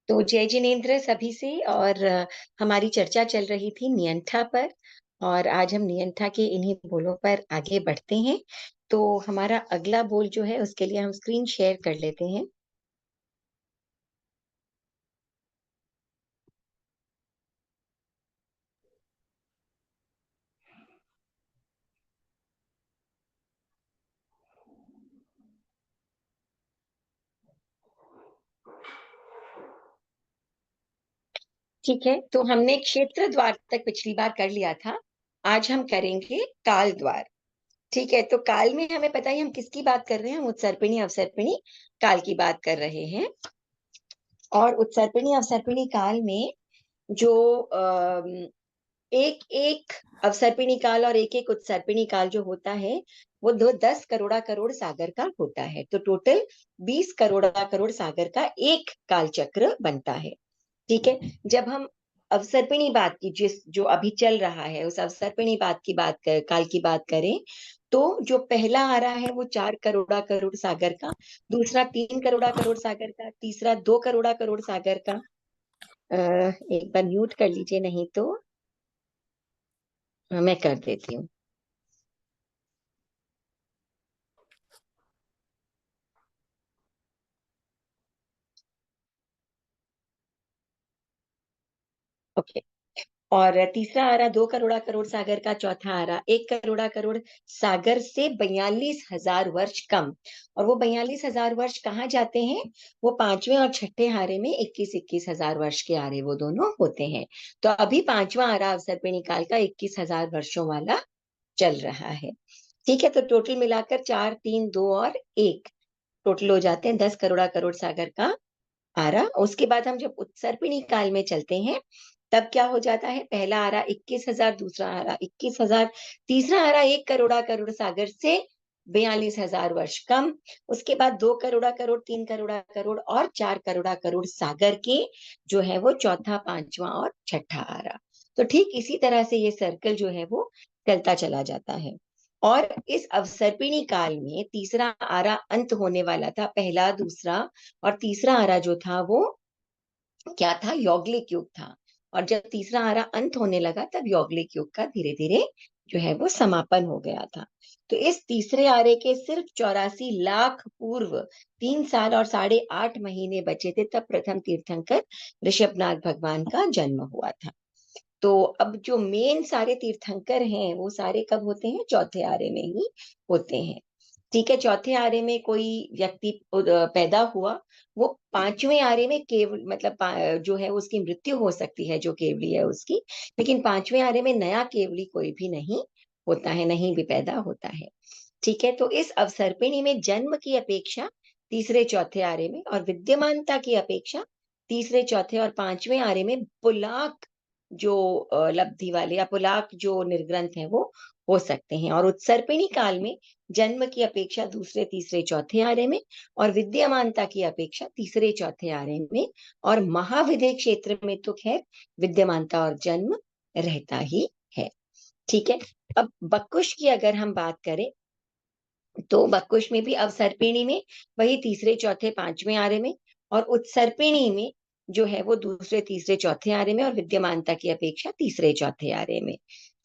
तो जय जिनेन्द्र सभी से। और हमारी चर्चा चल रही थी नियंठा पर। और आज हम नियंठा के इन्हीं बोलों पर आगे बढ़ते हैं। तो हमारा अगला बोल जो है उसके लिए हम स्क्रीन शेयर कर लेते हैं। ठीक है, तो हमने क्षेत्र द्वार तक पिछली बार कर लिया था। आज हम करेंगे काल द्वार। ठीक है, तो काल में हमें पता ही हम किसकी बात कर रहे हैं। हम उत्सर्पिणी अवसर्पिणी काल की बात कर रहे हैं। और उत्सर्पिणी अवसर्पिणी काल में जो एक एक अवसर्पिणी काल और एक एक उत्सर्पिणी काल जो होता है वो दो 10 करोड़ा करोड़ सागर का होता है। तो टोटल 20 करोड़ा करोड़ सागर का एक काल चक्र बनता है। ठीक है, जब हम अवसर्पिणी बात की जिस जो अभी चल रहा है उस अवसर्पिणी बात की काल की बात करें, तो जो पहला आ रहा है वो 4 करोड़ा करोड़ सागर का, दूसरा 3 करोड़ा करोड़ सागर का, तीसरा 2 करोड़ा करोड़ सागर का। एक बार म्यूट कर लीजिए, नहीं तो मैं कर देती हूँ। ओके। और तीसरा आ रहा 2 करोड़ा करोड़ सागर का, चौथा आ रहा 1 करोड़ा करोड़ सागर से 42,000 वर्ष कम। और वो 42,000 वर्ष कहाँ जाते हैं? वो पांचवें और छठे हारे में 21-21 हजार वर्ष के आरे वो दोनों होते हैं। तो अभी पांचवा आरा अवसर्पिणी काल का 21,000 वर्षों वाला चल रहा है। ठीक है, तो टोटल मिलाकर 4, 3, 2 और 1 टोटल हो जाते हैं 10 करोड़ा करोड़ सागर का आरा। उसके बाद हम जब उत्सर्पिणी काल में चलते हैं तब क्या हो जाता है? पहला आरा 21,000, दूसरा आरा 21,000, तीसरा आरा 1 करोड़ा करोड़ सागर से 42,000 वर्ष कम। उसके बाद 2 करोड़ा करोड़, 3 करोड़ा करोड़ और 4 करोड़ा करोड़ सागर के जो है वो चौथा, पांचवा और छठा आरा। तो ठीक इसी तरह से ये सर्कल जो है वो चलता चला जाता है। और इस अवसर्पिणी काल में तीसरा आरा अंत होने वाला था। पहला, दूसरा और तीसरा आरा जो था वो क्या था? यौगिक युग था। और जब तीसरा आरा अंत होने लगा तब यौगिक युग का धीरे धीरे जो है वो समापन हो गया था। तो इस तीसरे आरे के सिर्फ 84 लाख पूर्व 3 साल और 8.5 महीने बचे थे, तब प्रथम तीर्थंकर ऋषभनाथ भगवान का जन्म हुआ था। तो अब जो मेन सारे तीर्थंकर हैं वो सारे कब होते हैं? चौथे आरे में ही होते हैं। ठीक है, चौथे आरे में कोई व्यक्ति पैदा हुआ, वो पांचवें आरे में केवल मतलब जो है उसकी मृत्यु हो सकती है, जो केवली है उसकी। लेकिन पांचवें आरे में नया केवली कोई भी नहीं होता है, नहीं भी पैदा होता है। ठीक है, तो इस अवसर्पिणी में जन्म की अपेक्षा तीसरे चौथे आरे में, और विद्यमानता की अपेक्षा तीसरे चौथे और पांचवें आरे में पुलाक जो लब्धि वाले या पुलाक जो निर्ग्रंथ है वो हो सकते हैं। और उत्सर्पिणी काल में जन्म की अपेक्षा दूसरे, तीसरे, चौथे आरे में, और विद्यमानता की अपेक्षा तीसरे, चौथे आरे में। और महाविद्य क्षेत्र में तो खैर विद्यमानता और जन्म रहता ही है। ठीक है, अब बकुश की अगर हम बात करें तो बकुश में भी अवसर्पिणी में वही तीसरे, चौथे, पांचवें आरे में, और उत्सर्पिणी में जो है वो दूसरे, तीसरे, चौथे आरे में, और विद्यमानता की अपेक्षा तीसरे, चौथे आरे में।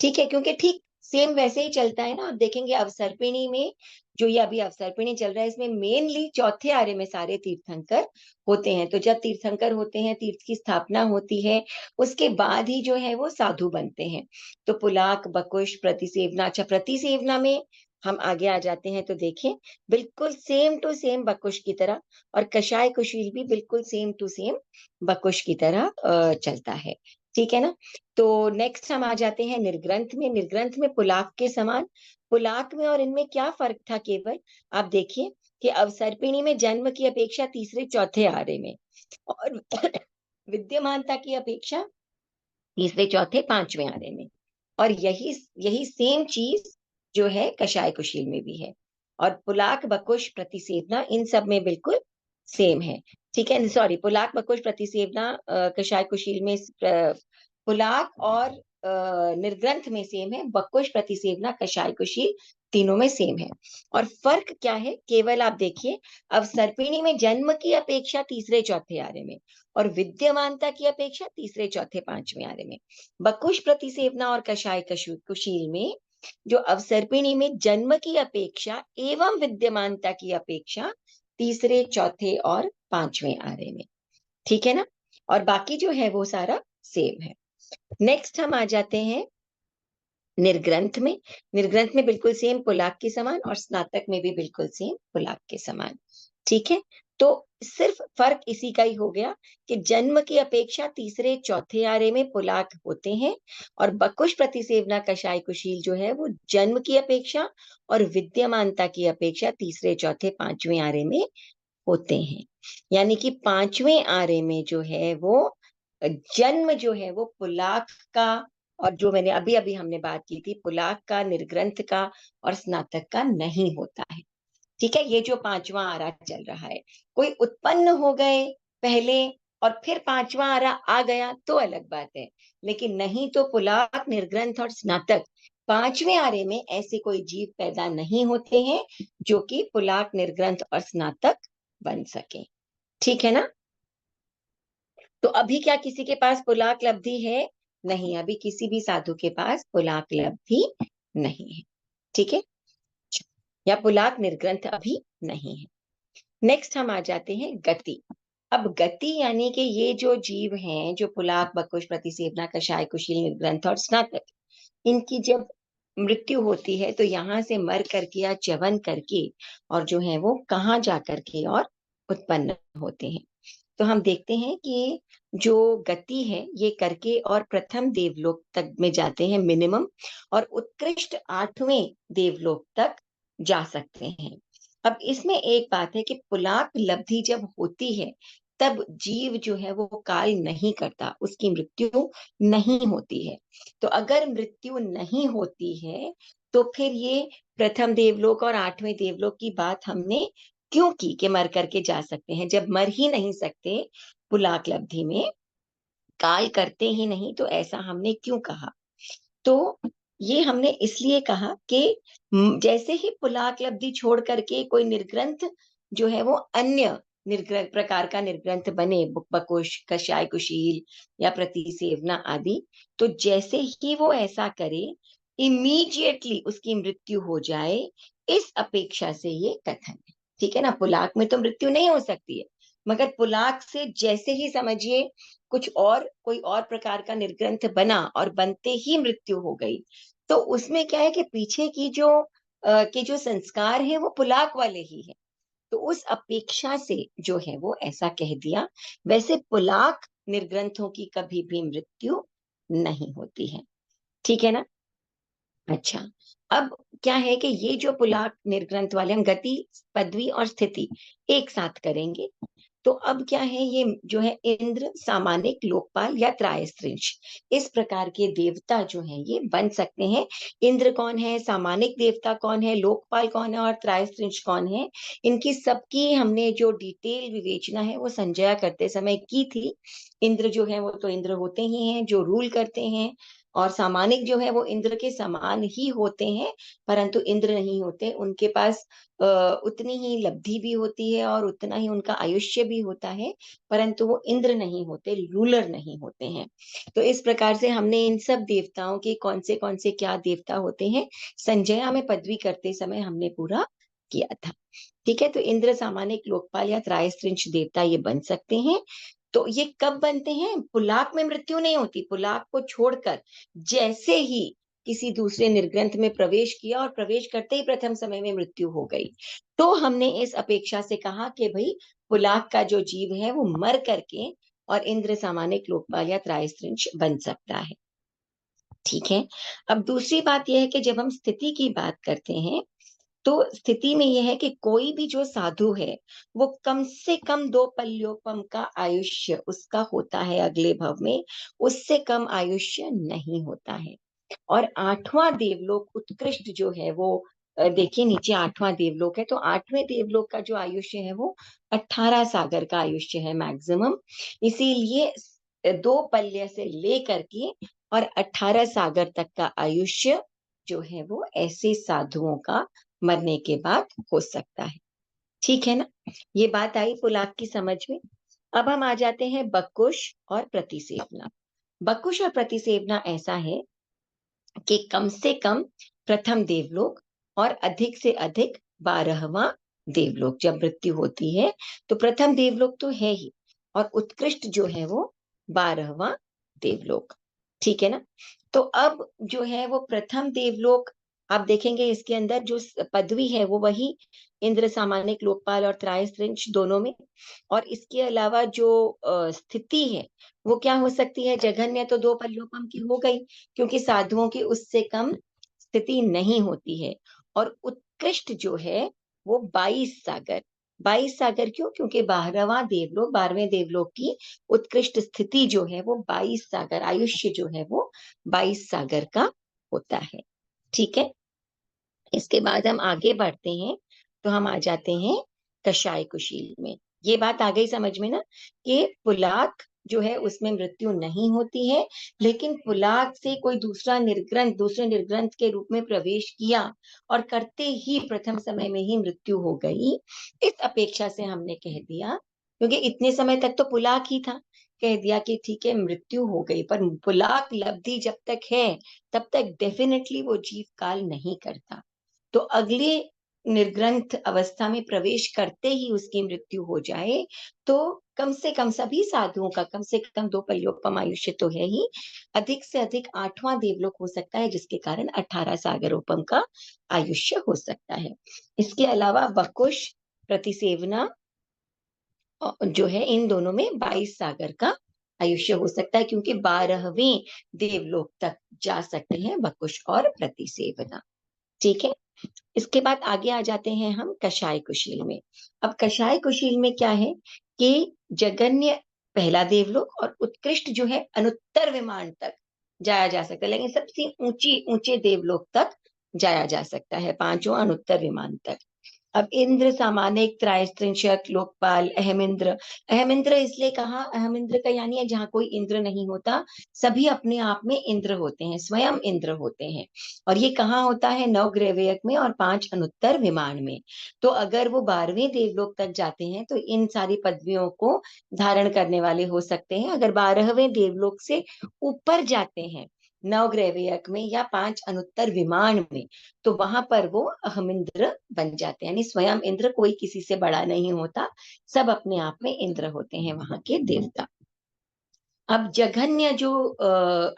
ठीक है, क्योंकि ठीक सेम वैसे ही चलता है ना। आप देखेंगे अवसर्पिणी में जो ये अभी अवसर्पिणी चल रहा है इसमें मेनली चौथे आरे में सारे तीर्थंकर होते हैं। तो जब तीर्थंकर होते हैं, तीर्थ की स्थापना होती है, उसके बाद ही जो है वो साधु बनते हैं। तो पुलाक, बकुश, प्रतिसेवना। अच्छा, प्रतिसेवना में हम आगे आ जाते हैं तो देखें, बिल्कुल सेम टू सेम बकुश की तरह, और कषाय कुशील भी बिल्कुल सेम टू सेम बकुश की तरह चलता है। ठीक है ना। तो नेक्स्ट हम आ जाते हैं निर्ग्रंथ में। निर्ग्रंथ में पुलाक के समान, पुलाक में और इनमें क्या फर्क था? केवल आप देखिए कि अवसर्पिणी में जन्म की अपेक्षा तीसरे, चौथे आरे में, और विद्यमानता की अपेक्षा तीसरे, चौथे, पांचवें आने में। और यही यही सेम चीज जो है कषाय कुशील में भी है। और पुलाक, बकुश, प्रतिसेवना इन सब में बिल्कुल सेम है। ठीक है, सॉरी, पुलाक, बकुश, प्रतिसेवना कषाय कुशील में पुलाक और निर्ग्रंथ में सेम है। बकुश, प्रतिसेवना, कषाय कुशील तीनों में सेम है। और फर्क क्या है, केवल आप देखिए, अवसर्पिणी में जन्म की अपेक्षा तीसरे चौथे आरे में, और विद्यमानता की अपेक्षा तीसरे चौथे पांचवें आरे में। बकुश, प्रतिसेवना और कषाय कुशील में जो अवसर्पिणी में जन्म की अपेक्षा एवं विद्यमानता की अपेक्षा तीसरे चौथे और पांचवें आरे में, ठीक है ना। और बाकी जो है वो सारा सेम है। नेक्स्ट हम आ जाते हैं निर्ग्रंथ में। निर्ग्रंथ में बिल्कुल सेम पुलाक के समान, और स्नातक में भी बिल्कुल सेम पुलाक के समान, ठीक है। तो सिर्फ फर्क इसी का ही हो गया कि जन्म की अपेक्षा तीसरे चौथे आरे में पुलाक होते हैं, और बकुश, प्रतिसेवना, कषाय कुशील जो है वो जन्म की अपेक्षा और विद्यमानता की अपेक्षा तीसरे चौथे पांचवें आरे में होते हैं। यानी कि पांचवें आरे में जो है वो जन्म जो है वो पुलाक का, और जो मैंने अभी अभी हमने बात की थी पुलाक का, निर्ग्रंथ का और स्नातक का नहीं होता है, ठीक है। ये जो पांचवा आरा चल रहा है, कोई उत्पन्न हो गए पहले और फिर पांचवा आरा आ गया तो अलग बात है, लेकिन नहीं तो पुलाक, निर्ग्रंथ और स्नातक, पांचवें आरे में ऐसे कोई जीव पैदा नहीं होते हैं जो कि पुलाक, निर्ग्रंथ और स्नातक बन सके, ठीक है ना। तो अभी क्या किसी के पास पुलाक लब्धि है? नहीं, अभी किसी भी साधु के पास पुलाक लब्धि नहीं है, ठीक है, या पुलाक निर्ग्रंथ अभी नहीं है। नेक्स्ट हम आ जाते हैं गति। अब गति यानी कि ये जो जीव हैं, जो पुलाक, बकुश, प्रतिसेवना, कषाय कुशील, निर्ग्रंथ और स्नातक, इनकी जब मृत्यु होती है तो यहाँ से मर करके या च्यवन करके और जो है वो कहाँ जा करके और उत्पन्न होते हैं। तो हम देखते हैं कि जो गति है ये करके और प्रथम देवलोक तक में जाते हैं मिनिमम, और उत्कृष्ट आठवें देवलोक तक जा सकते हैं। अब इसमें एक बात है कि पुलाक लब्धि जब होती है तब जीव जो है वो काल नहीं करता, उसकी मृत्यु नहीं होती है। तो अगर मृत्यु नहीं होती है तो फिर ये प्रथम देवलोक और आठवें देवलोक की बात हमने क्यों की कि मर करके जा सकते हैं, जब मर ही नहीं सकते पुलाक लब्धि में, काल करते ही नहीं, तो ऐसा हमने क्यों कहा? तो ये हमने इसलिए कहा कि जैसे ही पुलाक लब्धि छोड़ करके कोई निर्ग्रंथ जो है वो अन्य निर्ग्रंथ प्रकार का निर्ग्रंथ बने, बकुश, कषाय कुशील या प्रतिसेवना आदि, तो जैसे ही वो ऐसा करे इमीडिएटली उसकी मृत्यु हो जाए, इस अपेक्षा से ये कथन है, ठीक है ना। पुलाक में तो मृत्यु नहीं हो सकती है, मगर पुलाक से जैसे ही समझिए कुछ और, कोई और प्रकार का निर्ग्रंथ बना और बनते ही मृत्यु हो गई, तो उसमें क्या है कि पीछे की जो के जो संस्कार है वो पुलाक वाले ही है, तो उस अपेक्षा से जो है वो ऐसा कह दिया। वैसे पुलाक निर्ग्रंथों की कभी भी मृत्यु नहीं होती है, ठीक है ना। अच्छा, अब क्या है कि ये जो पुलाक निर्ग्रंथ वाले, हम गति, पदवी और स्थिति एक साथ करेंगे। तो अब क्या है, ये जो है इंद्र, सामानिक, लोकपाल या त्रायस्त्रिंश, इस प्रकार के देवता जो हैं ये बन सकते हैं। इंद्र कौन है, सामानिक देवता कौन है, लोकपाल कौन है और त्रायस्त्रिंश कौन है, इनकी सबकी हमने जो डिटेल विवेचना है वो संजया करते समय की थी। इंद्र जो है वो तो इंद्र होते ही हैं जो रूल करते हैं, और सामानिक जो है वो इंद्र के समान ही होते हैं, परंतु इंद्र नहीं होते, उनके पास उतनी ही लब्धि भी होती है और उतना ही उनका आयुष्य भी होता है, परंतु वो इंद्र नहीं होते, रूलर नहीं होते हैं। तो इस प्रकार से हमने इन सब देवताओं के कौन से क्या देवता होते हैं संजया में पदवी करते समय हमने पूरा किया था, ठीक है। तो इंद्र, सामानिक, लोकपाल या त्रायस्त्रिंश देवता ये बन सकते हैं। तो ये कब बनते हैं? पुलाक में मृत्यु नहीं होती, पुलाक को छोड़कर जैसे ही किसी दूसरे निर्ग्रंथ में प्रवेश किया और प्रवेश करते ही प्रथम समय में मृत्यु हो गई, तो हमने इस अपेक्षा से कहा कि भाई पुलाक का जो जीव है वो मर करके और इंद्र, सामानिक, लोकपाल या त्रायस्त्रिंश बन सकता है, ठीक है। अब दूसरी बात यह है कि जब हम स्थिति की बात करते हैं तो स्थिति में यह है कि कोई भी जो साधु है वो कम से कम दो पल्योपम का आयुष्य उसका होता है अगले भव में, उससे कम आयुष्य नहीं होता है। और आठवां देवलोक उत्कृष्ट जो है वो देखिए नीचे आठवां देवलोक है, तो आठवें देवलोक का जो आयुष्य है वो 18 सागर का आयुष्य है मैक्सिमम। इसीलिए दो पल्य से लेकर के और 18 सागर तक का आयुष्य जो है वो ऐसे साधुओं का मरने के बाद हो सकता है। ठीक है ना, ये बात आई पुलाक की समझ में। अब हम आ जाते हैं बकुश और प्रतिसेवना। बकुश और प्रतिसेवना ऐसा है कि कम से कम प्रथम देवलोक और अधिक से अधिक 12वां देवलोक जब मृत्यु होती है, तो प्रथम देवलोक तो है ही, और उत्कृष्ट जो है वो 12वां देवलोक। ठीक है ना, तो अब जो है वो प्रथम देवलोक, आप देखेंगे इसके अंदर जो पदवी है वो वही इंद्र, सामानिक, लोकपाल और त्रायस्त्रिंश दोनों में। और इसके अलावा जो स्थिति है वो क्या हो सकती है, जघन्य तो दो पल्योपम की हो गई, क्योंकि साधुओं की उससे कम स्थिति नहीं होती है। और उत्कृष्ट जो है वो 22 सागर। 22 सागर क्यों? क्योंकि 12वें देवलोक की उत्कृष्ट स्थिति जो है वो 22 सागर, आयुष्य जो है वो 22 सागर का होता है। ठीक है, इसके बाद हम आगे बढ़ते हैं, तो हम आ जाते हैं कषाय कुशील में। ये बात आ गई समझ में ना, कि पुलाक जो है उसमें मृत्यु नहीं होती है, लेकिन पुलाक से कोई दूसरा निर्ग्रंथ दूसरे निर्ग्रंथ के रूप में प्रवेश किया और करते ही प्रथम समय में ही मृत्यु हो गई। इस अपेक्षा से हमने कह दिया, क्योंकि इतने समय तक तो पुलाक ही था, कह दिया कि ठीक है मृत्यु हो गई, पर पुलाक लब्धि जब तक है तब तक डेफिनेटली वो जीव काल नहीं करता। तो अगले निर्ग्रंथ अवस्था में प्रवेश करते ही उसकी मृत्यु हो जाए, तो कम से कम सभी साधुओं का कम से कम 2 पल्योपम आयुष्य तो है ही, अधिक से अधिक 8वां देवलोक हो सकता है, जिसके कारण 18 सागरोपम का आयुष्य हो सकता है। इसके अलावा वकुश, प्रतिसेवना जो है, इन दोनों में 22 सागर का आयुष्य हो सकता है, क्योंकि 12वें देवलोक तक जा सकते हैं वकुश और प्रतिसेवना। ठीक है, इसके बाद आगे आ जाते हैं हम कषाय कुशील में। अब कषाय कुशील में क्या है कि जगन्य पहला देवलोक और उत्कृष्ट जो है अनुत्तर विमान तक जाया जा सकता है, लेकिन सबसे ऊंची ऊंचे देवलोक तक जाया जा सकता है, पांचों अनुत्तर विमान तक। अब इंद्र, सामानिक, त्रायस्त्रिंशक, लोकपाल, अहमिंद्र। अहमिंद्र इसलिए कहा, अहमिंद्र का यानी है जहाँ कोई इंद्र नहीं होता, सभी अपने आप में इंद्र होते हैं, स्वयं इंद्र होते हैं। और ये कहाँ होता है? नवग्रहव्यक में और 5 अनुत्तर विमान में। तो अगर वो 12वें देवलोक तक जाते हैं तो इन सारी पदवियों को धारण करने वाले हो सकते हैं। अगर 12वें देवलोक से ऊपर जाते हैं, नवग्रहव्यक में या 5 अनुत्तर विमान में, तो वहां पर वो अहमिंद्र बन जाते हैं, यानी स्वयं इंद्र, कोई किसी से बड़ा नहीं होता, सब अपने आप में इंद्र होते हैं वहां के देवता। अब जघन्य जो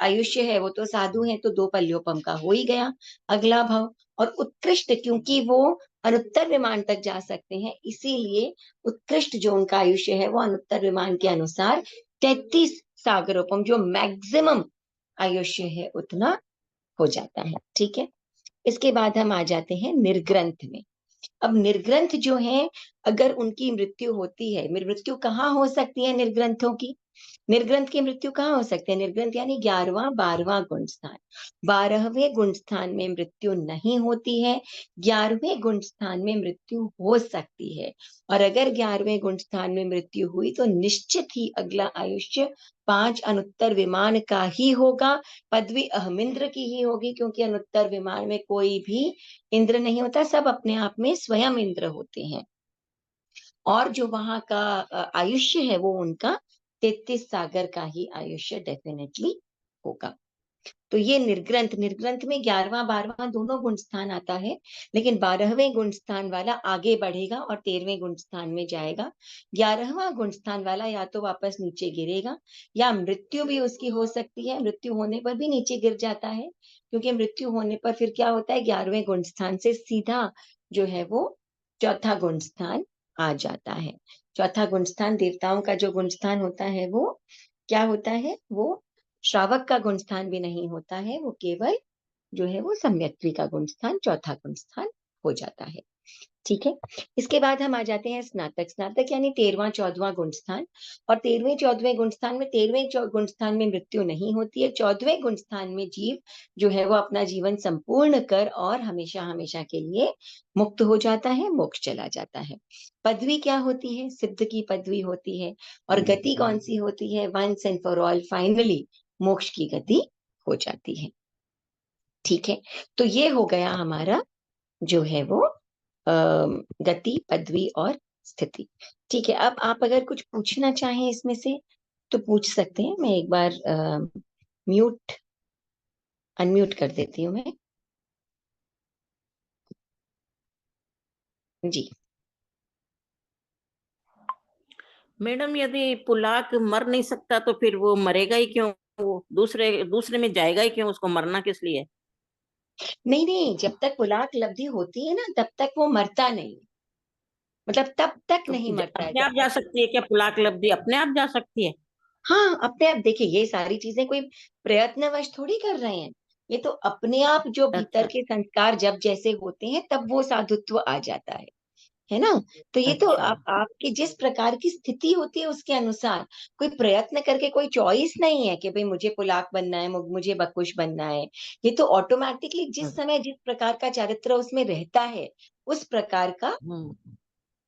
आयुष्य है वो तो साधु है तो 2 पल्योपम का हो ही गया अगला भाव। और उत्कृष्ट, क्योंकि वो अनुत्तर विमान तक जा सकते हैं, इसीलिए उत्कृष्ट जो उनका आयुष्य है वो अनुत्तर विमान के अनुसार 33 सागरोपम, जो मैक्सिमम आयुष्य है उतना हो जाता है। ठीक है, इसके बाद हम आ जाते हैं निर्ग्रंथ में। अब निर्ग्रंथ जो है, अगर उनकी मृत्यु होती है, मृत्यु कहाँ हो सकती है निर्ग्रंथों की? निर्ग्रंथ की मृत्यु कहाँ हो सकती है? निर्ग्रंथ यानी 11वां 12वां गुण स्थान। 12वें गुण स्थान में मृत्यु नहीं होती है, 11वें गुण स्थान में मृत्यु हो सकती है। और अगर 11वें गुण स्थान में मृत्यु हुई तो निश्चित ही अगला आयुष्य 5 अनुत्तर विमान का ही होगा, पदवी अहमिंद्र की ही होगी, क्योंकि अनुत्तर विमान में कोई भी इंद्र नहीं होता, सब अपने आप में स्वयं इंद्र होते हैं। और जो वहां का आयुष्य है वो उनका 33 सागर का ही आयुष्य डेफिनेटली होगा। तो ये निर्ग्रंथ, निर्ग्रंथ में 11वां 12वां दोनों गुण स्थान आता है, लेकिन 12वें गुण स्थान वाला आगे बढ़ेगा और 13वें गुण स्थान में जाएगा। 11वां गुण स्थान वाला या तो वापस नीचे गिरेगा, या मृत्यु भी उसकी हो सकती है, मृत्यु होने पर भी नीचे गिर जाता है, क्योंकि मृत्यु होने पर फिर क्या होता है, 11वें गुण स्थान से सीधा जो है वो चौथा गुण स्थान आ जाता है। चौथा गुण स्थान देवताओं का जो गुण स्थान होता है वो क्या होता है? वो श्रावक का गुण स्थान भी नहीं होता है, वो केवल जो है वो सम्यक्त्री का गुण स्थान, चौथा गुण स्थान हो जाता है। ठीक है, इसके बाद हम आ जाते हैं स्नातक। स्नातक यानी 13वां 14वां गुण स्थान। और 13वें 14वें गुण स्थान में, 13वें गुण स्थान में मृत्यु नहीं होती है, 14वें गुण स्थान में जीव जो है वो अपना जीवन संपूर्ण कर और हमेशा हमेशा के लिए मुक्त हो जाता है, मोक्ष चला जाता है। पदवी क्या होती है? सिद्ध की पदवी होती है। और गति कौन सी होती है? Once and for all, finally मोक्ष की गति हो जाती है। ठीक है, तो ये हो गया हमारा जो है वो गति, पदवी और स्थिति। ठीक है, अब आप अगर कुछ पूछना चाहें इसमें से तो पूछ सकते हैं। मैं एक बार म्यूट अनम्यूट कर देती हूँ मैं। जी। मैडम यदि पुलाक मर नहीं सकता तो फिर वो मरेगा ही क्यों? वो दूसरे दूसरे में जाएगा ही क्यों? उसको मरना किस लिए? नहीं नहीं, जब तक पुलाक लब्धि होती है ना तब तक वो मरता नहीं, मतलब तब तक तो नहीं मरता है अपने जब आप जा तक। सकती है क्या पुलाक लब्धि? अपने आप जा सकती है? हाँ, अपने आप देखिए, ये सारी चीजें कोई प्रयत्नवश थोड़ी कर रहे हैं, ये तो अपने आप जो भीतर अच्छा। के संस्कार जब जैसे होते हैं तब वो साधुत्व आ जाता है ना। तो ये तो अच्छा। आपकी जिस प्रकार की स्थिति होती है उसके अनुसार, कोई प्रयत्न करके कोई चॉइस नहीं है कि भाई मुझे पुलाक बनना है, मुझे बकुश बनना है। ये तो ऑटोमेटिकली जिस समय जिस प्रकार का चारित्र उसमें रहता है उस प्रकार का हम्म।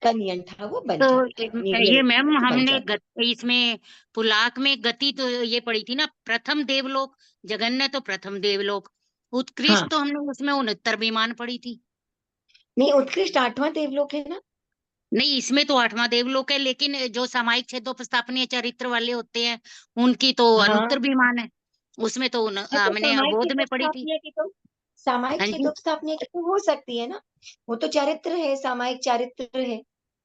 नियंठा वो बन तो जाता है, ये मैम वो बन हमने जाता इसमें पुलाक में गति तो ये पढ़ी थी ना, प्रथम देवलोक। जगन्नाथ तो प्रथम देवलोक। है। हाँ, उत्कृष्ट तो हमने उसमें 69 विमान पढ़ी थी। नहीं, उत्कृष्ट आठवां देवलोक है ना। नहीं, इसमें तो 8वां देवलोक है, लेकिन जो सामायिक छेदोपस्थापनीय चरित्र वाले होते हैं उनकी तो अनुत्तर हाँ, विमान है। उसमें तो हाँ, तो हमने सामायिक बोध में पढ़ी थी। छेदोपस्थापनीय की तो सामायिक हाँ जी। छेदोपस्थापनीय की तो हो सकती है ना। वो तो चारित्र है, सामायिक चारित्र है।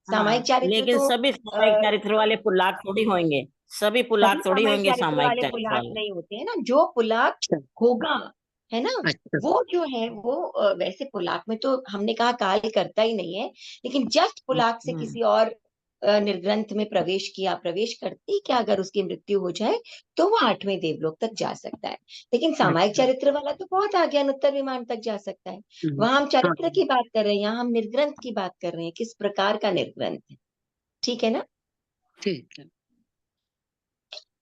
सामायिक हाँ, चारित्र लेकिन तो सभी सामायिक चरित्र वाले पुलाक थोड़ी होंगे। सभी सभी पुलाक थोड़ी सामायिक होंगे चारित्र सामायिक वाले चरित्र पुलाक वाले। नहीं होते हैं ना, जो पुलाक अच्छा। होगा, है ना, अच्छा। वो जो है वो वैसे पुलाक में तो हमने कहा काल करता ही नहीं है, लेकिन जस्ट पुलाक से हम्म। किसी और निर्ग्रंथ में प्रवेश किया, प्रवेश करते ही क्या अगर उसकी मृत्यु हो जाए तो वो आठवें देवलोक तक जा सकता है। लेकिन सामायिक अच्छा। चरित्र वाला तो बहुत आगे अनुत्तर विमान तक जा सकता है। हम्म। वहां हम हाँ। चरित्र की बात कर रहे हैं, यहाँ हम निर्ग्रंथ की बात कर रहे हैं, किस प्रकार का निर्ग्रंथ है। ठीक है ना। ठीक है।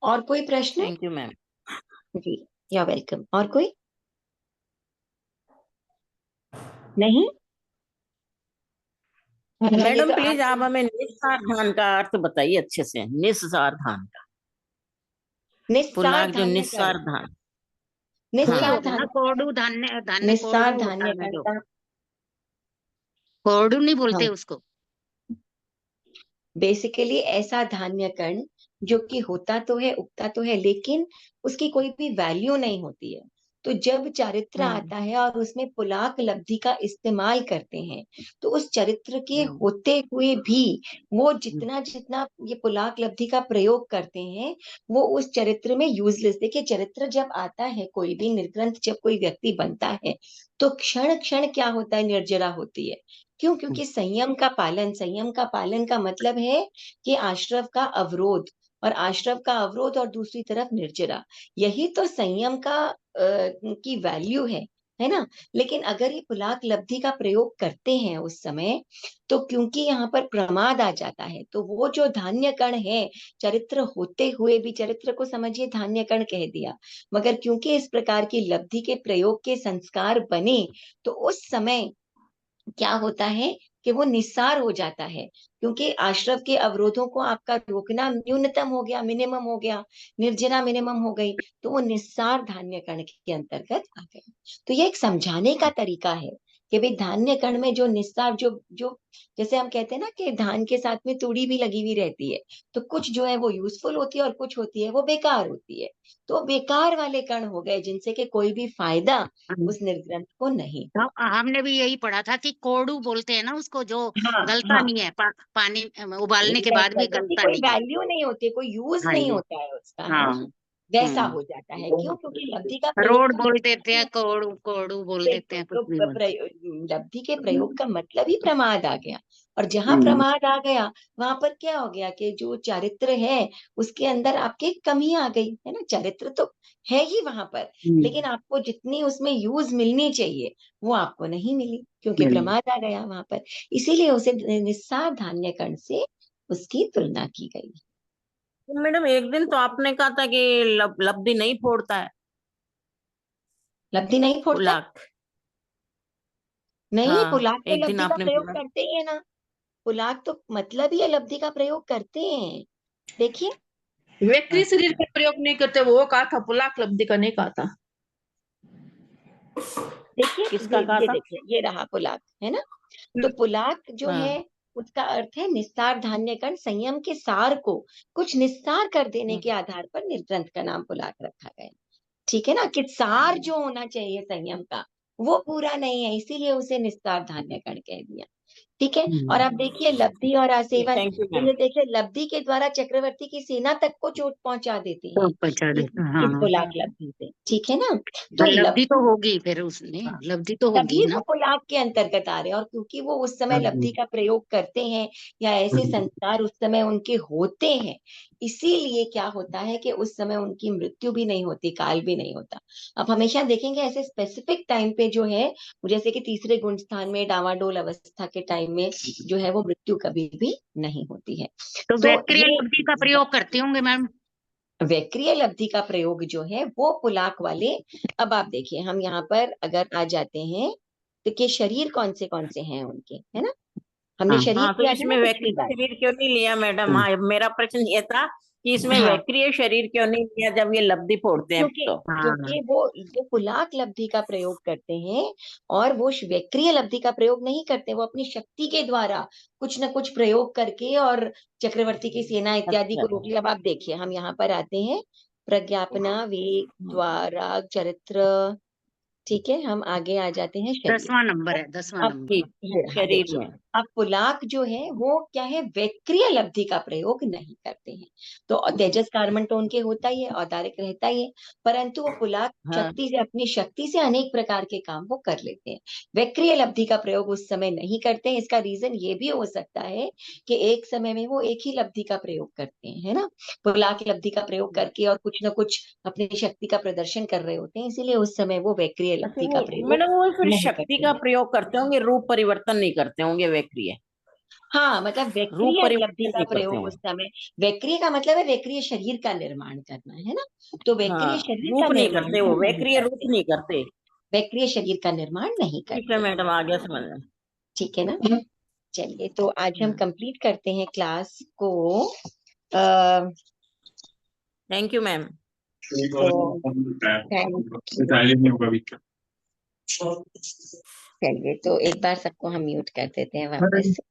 और कोई प्रश्न? Thank you ma'am. जी, यू वेलकम। और कोई? नहीं? चलिए मैडम तो प्लीज आप, आप हमें निस्सार धान का अर्थ बताइए अच्छे से। निस्सार धान का निस्सार पुलाक जो धान्य कण, निस्सार धान। वही हाँ। निस्सार होगा ना, धान्य कण, कोरडू धान्य धान्य निस्सार कोरडू होता धान्य है कण जो। का, कोरडू नहीं बोलते हाँ, उसको। बेसिकली ऐसा धान्य कण जो कि होता तो है, उगता तो है, लेकिन उसकी कोई भी वैल्यू नहीं होती है। तो जब चारित्र हम्म। आता है और उसमें पुलाक लब्धि का इस्तेमाल करते हैं तो उस चरित्र के हम्म। होते हुए भी वो हम्म। जितना जितना ये पुलाक लब्धि का प्रयोग करते हैं वो उस चरित्र में यूजलेस। देखिए, चरित्र जब आता है, कोई भी निर्ग्रंथ जब कोई व्यक्ति बनता है तो क्षण क्षण क्या होता है, निर्जरा होती है। क्यों? क्योंकि संयम का पालन का मतलब है कि आश्रव का अवरोध, और आश्रव का अवरोध और दूसरी तरफ निर्जरा, यही तो संयम का की वैल्यू है ना। लेकिन अगर ये पुलाक लब्धि का प्रयोग करते हैं उस समय, तो क्योंकि यहाँ पर प्रमाद आ जाता है तो वो जो धान्य कण है, चरित्र होते हुए भी, चरित्र को समझिए धान्य कण कह दिया, मगर क्योंकि इस प्रकार की लब्धि के प्रयोग के संस्कार बने तो उस समय क्या होता है कि वो निस्सार हो जाता है, क्योंकि आश्रव के अवरोधों को आपका रोकना न्यूनतम हो गया, मिनिमम हो गया, निर्जरा मिनिमम हो गई, तो वो निस्सार धान्य कण के अंतर्गत आ गए। तो ये एक समझाने का तरीका है कि भाई धान्य कण में जो निस्सार, जो जो जैसे हम कहते हैं ना कि धान के साथ में तूड़ी भी लगी हुई रहती है, तो कुछ जो है वो यूजफुल होती है और कुछ होती है वो बेकार होती है। तो बेकार वाले कण हो गए जिनसे कि कोई भी फायदा उस निर्ग्रंथ को नहीं हुआ। हमने भी यही पढ़ा था कि कोरडू बोलते हैं ना उसको, जो हाँ, गलता हाँ, नहीं है, पानी उबालने के बाद भी उसकी गलता कोई नहीं है। वैल्यू नहीं होती, कोई यूज हाँ नहीं जी। होता है उसका, है हाँ। ना, वैसा हम्म। हो जाता है। क्यों? क्योंकि लब्धि का प्रयोग रोड का बोल मतलब देते ही हैं, है, कोड़ू कोड़ू बोल देते बिल्कुल, हैं, कुछ तो भी बोल। लब्धि के प्रयोग का मतलब ही प्रमाद आ गया। और जहां हम्म। प्रमाद आ गया वहां पर क्या हो गया कि जो चारित्र है उसके अंदर आपके कमी आ गई, है ना। चरित्र तो है ही वहां पर, लेकिन आपको जितनी उसमें यूज मिलनी चाहिए वो आपको नहीं मिली, क्योंकि हम्म। प्रमाद आ गया वहां पर। इसीलिए उसे निस्सार धान्य कण से उसकी तुलना की गई। तो मैडम एक दिन तो आपने कहा था कि लब्धि नहीं फोड़ता है लब्धि नहीं फोड़ता है? पुलाक। नहीं, हाँ, पुलाक तो एक दिन लब्धि का आपने प्रयोग बोला। करते ही है ना। पुलाक तो मतलब ही है लब्धि का प्रयोग करते हैं। देखिए, व्यक्ति शरीर अच्छा। का प्रयोग नहीं करते, वो कहा था, पुलाक लब्धि का नहीं कहा था। देखिए किसका कहा ये था? देखिए, ये रहा पुलाक, है ना? तो पुलाक जो हाँ। है, उसका अर्थ है निस्तार धान्य कण, संयम के सार को कुछ निस्तार कर देने के आधार पर निर्ग्रंथ का नाम पुलाक रखा गया। ठीक है ना, कि सार जो होना चाहिए संयम का वो पूरा नहीं है, इसीलिए उसे निस्तार धान्य कण कह दिया। ठीक है, और आप देखिए लब्धि और आसेवन, थैंक यू तो मैम। ये देखिए लब्धि के द्वारा चक्रवर्ती की सेना तक को चोट पहुंचा देते तो हैं पहुंचा इस, देता, इस हाँ। पुलाक लब्धि से। ठीक है ना, तो लब्धि तो लब्धि, होगी फिर उसने, लब्धि तो होगी तभी ना। वो पुलाक के अंतर्गत आ रहे हैं, और क्योंकि वो उस समय लब्धि का प्रयोग करते हैं या ऐसे संस्कार उस समय उनके होते हैं, इसीलिए क्या होता है कि उस समय उनकी मृत्यु भी नहीं होती, काल भी नहीं होता। अब हमेशा देखेंगे ऐसे स्पेसिफिक टाइम पे जो है, जैसे कि तीसरे गुण स्थान में डावाडोल अवस्था के टाइम में जो है वो मृत्यु कभी भी नहीं होती है। तो तो वैक्रिय ये लब्धि का प्रयोग करते होंगे मैम। वैक्रिय लब्धि का प्रयोग जो है वो पुलाक वाले, अब आप देखिए हम यहाँ पर अगर आ जाते हैं तो कि शरीर कौन से हैं उनके, है ना? हमने हाँ शरीर हाँ, तो किया था ना इसमें पिछली वैक्रिय बार। शरीर क्यों नहीं लिया मैडम? हाँ, मेरा प्रश्न ये था कि इसमें हाँ, वैक्रिय शरीर क्यों नहीं लिया जब ये लब्धि फोड़ते हैं क्योंकि तो? हाँ। क्योंकि वो पुलाक लब्धि का प्रयोग करते हैं, और वो वैक्रिय लब्धि का प्रयोग नहीं करते, वो अपनी शक्ति के द्वारा कुछ न कुछ प्रयोग करके और चक्रवर्ती की सेना इत्यादि अच्छा। को रोक लिया। अब आप देखिए हम यहाँ पर आते हैं, प्रज्ञापना, वेग, द्वारा, चरित्र। ठीक है, हम आगे आ जाते हैं शरीर। 10वां नंबर है, 10वां अब नंबर। ठीक, ये रहा शरीर देखिए, में। अब पुलाक जो है वो क्या है, वैक्रिय लब्धि का प्रयोग नहीं करते हैं। तो तेजस कार्बन तो उनके होता ही है, औदारिक रहता ही है, परंतु वो पुलाक हाँ। शक्ति से, अपनी शक्ति से अनेक प्रकार के काम वो कर लेते हैं। वैक्रिय लब्धि का प्रयोग उस समय नहीं करते हैं। इसका रीजन ये भी हो सकता है कि एक समय में वो एक ही लब्धि का प्रयोग करते हैं, है ना? पुलाक लब्धि का प्रयोग करके और कुछ न कुछ अपनी शक्ति का प्रदर्शन कर रहे होते हैं, इसीलिए उस समय वो वैक्रिय अच्छा, लब्धि का वो प्रयोग मैडम वो फिर नहीं शक्ति करते का हैं। प्रयोग करते होंगे, रूप परिवर्तन नहीं करते होंगे वैक्रिय। हाँ, मतलब रूप वैक्रिय लब्धि परिवर्तन का नहीं करते प्रयोग उस होंगे। समय, वैक्रिय का मतलब है वैक्रिय शरीर का निर्माण करना, है ना? तो वैक्रिय हाँ, शरीर का रूप नहीं निर्माण करते, वो वो नहीं वैक्रिय रूप करते, नहीं करते। वैक्रिय शरीर का निर्माण नहीं ठीक है करते। मैडम, आ गया समझ में। ठीक है ना? चलिए, तो आज हम हाँ, कंप्लीट करते हैं क्लास को। आ, थैंक यू मैम। तो चलिए, तो एक बार सबको हम म्यूट कर देते हैं वापस से।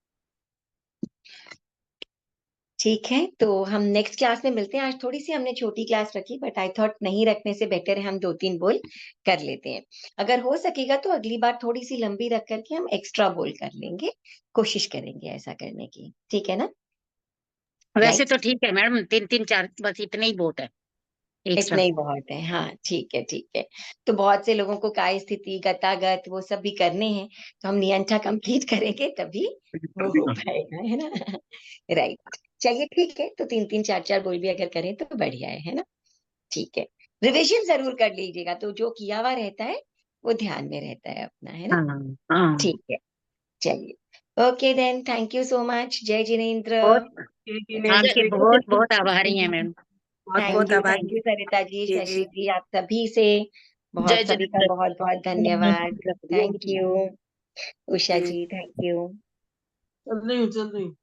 ठीक है, तो हम नेक्स्ट क्लास में मिलते हैं। आज थोड़ी सी हमने छोटी क्लास रखी, बट आई थॉट नहीं रखने से बेटर है हम 2-3 बोल कर लेते हैं। अगर हो सकेगा तो अगली बार थोड़ी सी लंबी रख करके हम एक्स्ट्रा बोल कर लेंगे, कोशिश करेंगे ऐसा करने की। ठीक है ना? वैसे राइट, तो ठीक है मैडम, 3-3-4 बस इतने ही बहुत है इतना एक्स्ट्रा। ही बहुत है। हाँ, ठीक है, ठीक है। तो बहुत से लोगों को काय स्थिति, गतागत वो सब भी करने हैं, तो हम नियंठा कंप्लीट करेंगे तभी वो हो पाएगा, है ना? राइट, चलिए ठीक है, तो 3-3 4-4 बोल भी अगर करें तो बढ़िया है ना? ठीक है, रिविजन जरूर कर लीजिएगा, तो जो किया हुआ रहता है वो ध्यान में रहता है अपना, है ना? हाँ, हाँ। ठीक है, चलिए, okay then, thank you so much. जय जिनेन्द्र। बहुत आपके बहुत थैंक बहुत आभारी हैं मैडम। बहुत बहुत आभार यू सरिता जी, शशि जी। जी, आप सभी से जय सभी का जिनेन्द्र। बहुत बहुत धन्यवाद। Thank you Usha ji, thank you. चल रही हूँ, चल रही हूँ।